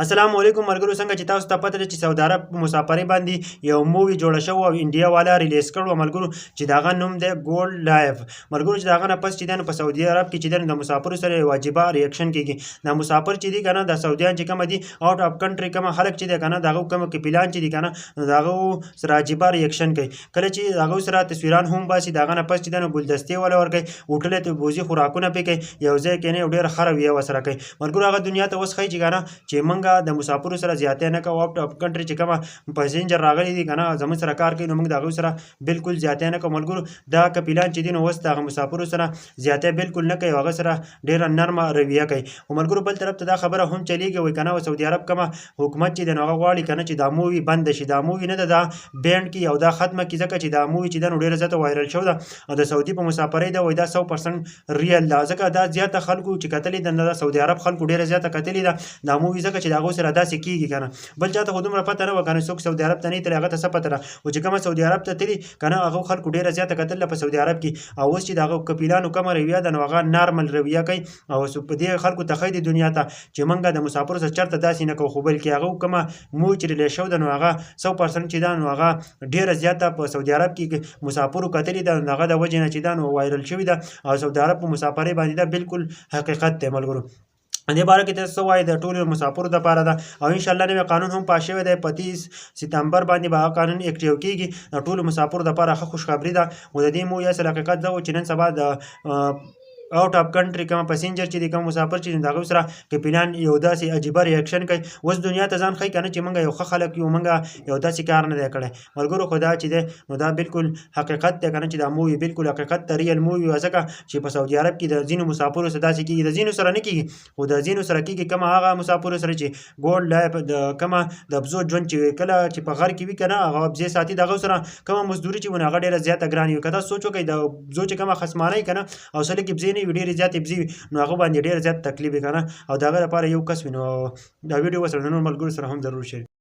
السلام علیکم ملګرو، څنګه چې تاسو ته پته ده چې سعودي عرب په مسافرۍ باندې یو مووي جوړه شوې او انډیا والا ریلیز کړو ملګرو، چې د هغه نوم دی ګولډ لایف. ملګرو چې د هغه نه پس چې دی په سعودي عرب کې چې دی د مسافرو سره واجبه ریاکشن کېږي. د مسافر چې دی که نه د سعودیان چې کومه دي آوټ اف کنټري کومه خلک چې دی که نه د هغو کومه کپیلان چې دي که نه د هغو سره عجیبه ریاکشن کوي. کله چې د هغو سره تصویران هم باسي د هغه نه پس چې دی نو ګلدستې وله ورکوي، هوټل ته بوځي، خوراکونه پرې کوي، یو ځای کښېني او ډېره ښه رویه ورسره کوي. ملګرو هغه دنیا ته اوس ښایي چې که نه چې موږ د مسافرو سره زیاتی نه کوو. آوټ اف کنټري چې کومه پسنجر راغلي دي که نه زموږ سره کار کوي، نو موږ د هغوی سره بالکل زیاتی نه کوو. ملګرو دا کپیلان چې دي نو اوس د هغه مسافرو سره زیاتی بالکل نه کوي او هغه سره ډېره نرمه رویه کوي. خو ملګرو بل طرف ته دا خبره هم چلېږي وایي که نه سعودي عرب کومه حکومت چې دی نو هغه غواړي که نه چې دا مووي بنده شي. دا مووي نه ده، دا بینډ کړي او دا ختمه کړي، ځکه چې دا مووي چې ده نو ډېره زیاته وایرل شوې ده او د سعودي په مسافرۍ ده. وایي دا 100% ریل ده، ځکه دا زیاته خلکو چې کتلې ده نو د سعودي عرب خلکو ډېره زیاته کتلې ده دا مووي، ځکه چې د هغو سره داسې کېږي که نه. بل چاته خو دومره پته نه وه که نه، څوک سعودي عرب ته نه وي تللی هغه ته څه پته ده. خو چې کومه سعودي عرب ته تللي که نه هغو خلکو ډېره زیاته کتلې په سعودي عرب کې. او اوس چې د هغو کپیلانو کومه رویه ده نو هغه نارمل رویه کوي او په دې خلکو ته ښایي دنیا ته چې موږ د مسافرو سره چېرته داسې نه کوو. خو بلکې هغو کومه مووي چې ریلیز شوې ده نو هغه 100% چې ده نو هغه ډېره زیاته په سعودي عرب کې مسافرو کتلې ده، نو هغه د وجې نه چې ده نو وایرل شوې ده او سعودي عرب په مسافرۍ باندې ده بالکل حقیقت دی. ملګرو دې باره کې تاسو څه وایئ؟ د ټولو مسافرو دپاره ده او انشاءالله نوی قانون هم پاس شوی دی، په 30 ستمبر باندې به هغه قانون اکټیو کېږي. د ټولو مسافرو دپاره ښه خوشخبري ده. او د دې مووي اصل حقیقت دا و چې نن سبا د آوټ اف کنټري کوم پسنجر چې دی کوم مسافر چې دی د هغوی سره کپیلان یو داسې عجیبه ریاکشن کوي. اوس دنیا ته ځان ښایي که نه چې موږ یو ښه خلک یو، موږ یو داسې کار نه دی کړی. ملګرو خو دا چې دی نو دا بالکل حقیقت دی که نه چې دا مووي بالکل حقیقت ته ریل مووي وه، ځکه چې په سعودي عرب کې د ځینو مسافرو سره داسې کېږي. د ځینو سره نه کېږي خو د ځینو سره کېږي. کومه هغه مسافرو سره چې ګولډ لایف د کومه د بزو ژوند چې کله چې په غر کې وي که نه هغه بزې ساتي، د هغو سره کومه مزدوري چې وي نو هغه ډېره زیاته ګرانه وي. که تاسو سوچ وکړئ د بزو چې کومه خصمانه وي که نه او سلې کې بزې نه وي، ډېرې زیاتې بزې وي، نو هغه باندې ډېر زیات تکلیف وي که نه. او د هغه لپاره یو کس وي. نو دا ویډیو ورسره د نورو ملګرو سره هم ضرور شریک